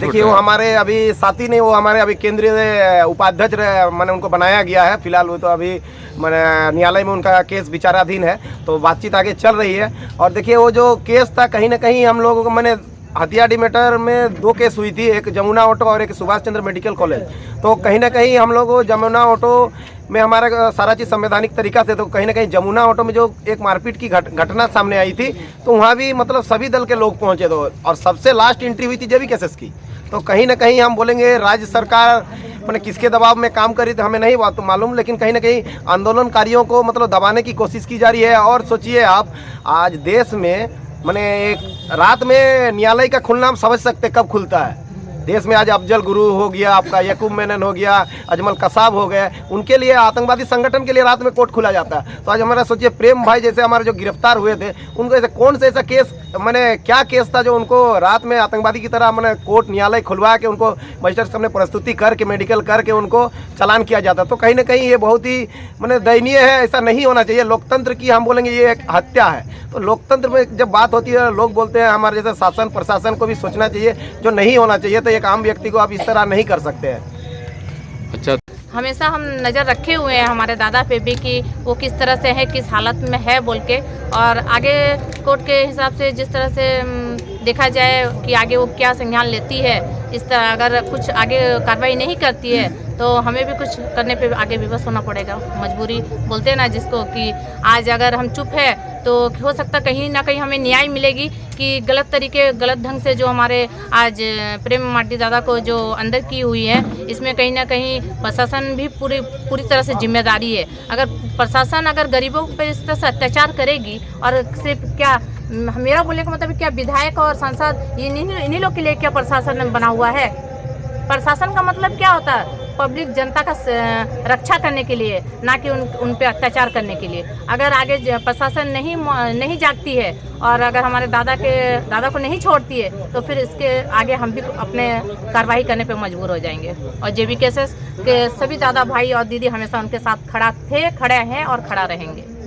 देखिए वो हमारे अभी साथी नहीं, वो हमारे अभी केंद्रीय उपाध्यक्ष मैंने उनको बनाया गया है। फिलहाल वो तो अभी मैंने न्यायालय में उनका केस विचाराधीन है, तो बातचीत आगे चल रही है। और देखिए वो जो केस था कहीं ना कहीं हम लोगों को मैंने हथियाडी मैटर में 2 केस हुई थी, एक जमुना ऑटो और एक सुभाष चंद्र मेडिकल कॉलेज। तो कहीं ना कहीं हम लोग जमुना ऑटो में हमारा सारा चीज़ संवैधानिक तरीका से, तो कहीं ना कहीं जमुना ऑटो में जो एक मारपीट की घटना सामने आई थी, तो वहाँ भी मतलब सभी दल के लोग पहुँचे थे और सबसे लास्ट एंट्री हुई थी जेबी केसेस की। तो कहीं ना कहीं हम बोलेंगे राज्य सरकार मैंने किसके दबाव में काम करी तो हमें नहीं बात तो मालूम, लेकिन कहीं ना कहीं आंदोलनकारियों को मतलब दबाने की कोशिश की जा रही है। और सोचिए आप, आज देश में मैंने एक रात में न्यायालय का खुलना हम समझ सकते कब खुलता है। देश में आज अफजल गुरु हो गया, आपका यकूब मेनन हो गया, अजमल कसाब हो गए, उनके लिए आतंकवादी संगठन के लिए रात में कोर्ट खुला जाता है। तो आज हमारा सोचिए प्रेम भाई जैसे हमारे जो गिरफ्तार हुए थे, उनको ऐसे कौन से ऐसा केस मैंने क्या केस था जो उनको रात में आतंकवादी की तरह मैंने कोर्ट न्यायालय खुलवा के उनको मजिस्ट्रेट सामने प्रस्तुति करके मेडिकल करके उनको चालान किया जाता। तो कहीं ना कहीं ये बहुत ही मैंने दयनीय है, ऐसा नहीं होना चाहिए। लोकतंत्र की हम बोलेंगे ये एक हत्या है। तो लोकतंत्र में जब बात होती है लोग बोलते हैं हमारे जैसे शासन प्रशासन को भी सोचना चाहिए, जो नहीं होना चाहिए। तो एक आम व्यक्ति को आप इस तरह नहीं कर सकते हैं। अच्छा, हमेशा हम नज़र रखे हुए हैं हमारे दादा पे भी कि वो किस तरह से है, किस हालत में है बोल के। और आगे कोर्ट के हिसाब से जिस तरह से देखा जाए कि आगे वो क्या संज्ञान लेती है, इस तरह अगर कुछ आगे कार्रवाई नहीं करती है तो हमें भी कुछ करने पे आगे विवश होना पड़ेगा। मजबूरी बोलते हैं ना जिसको, कि आज अगर हम चुप है तो हो सकता कहीं ना कहीं हमें न्याय मिलेगी कि गलत तरीके गलत ढंग से जो हमारे आज प्रेम माटी दादा को जो अंदर की हुई है, इसमें कहीं ना कहीं प्रशासन भी पूरी तरह से जिम्मेदारी है। अगर प्रशासन अगर गरीबों पर इस तरह से अत्याचार करेगी, और सिर्फ क्या मेरा बोलने का मतलब क्या विधायक और सांसद इन्हीं लोग के लिए क्या प्रशासन बना हुआ है? प्रशासन का मतलब क्या होता है? पब्लिक जनता का रक्षा करने के लिए, ना कि उन पे अत्याचार करने के लिए। अगर आगे प्रशासन नहीं जागती है और अगर हमारे दादा को नहीं छोड़ती है तो फिर इसके आगे हम भी अपने कार्रवाई करने पे मजबूर हो जाएंगे। और जेबी केसेस के सभी दादा भाई और दीदी हमेशा उनके साथ खड़े हैं और खड़ा रहेंगे।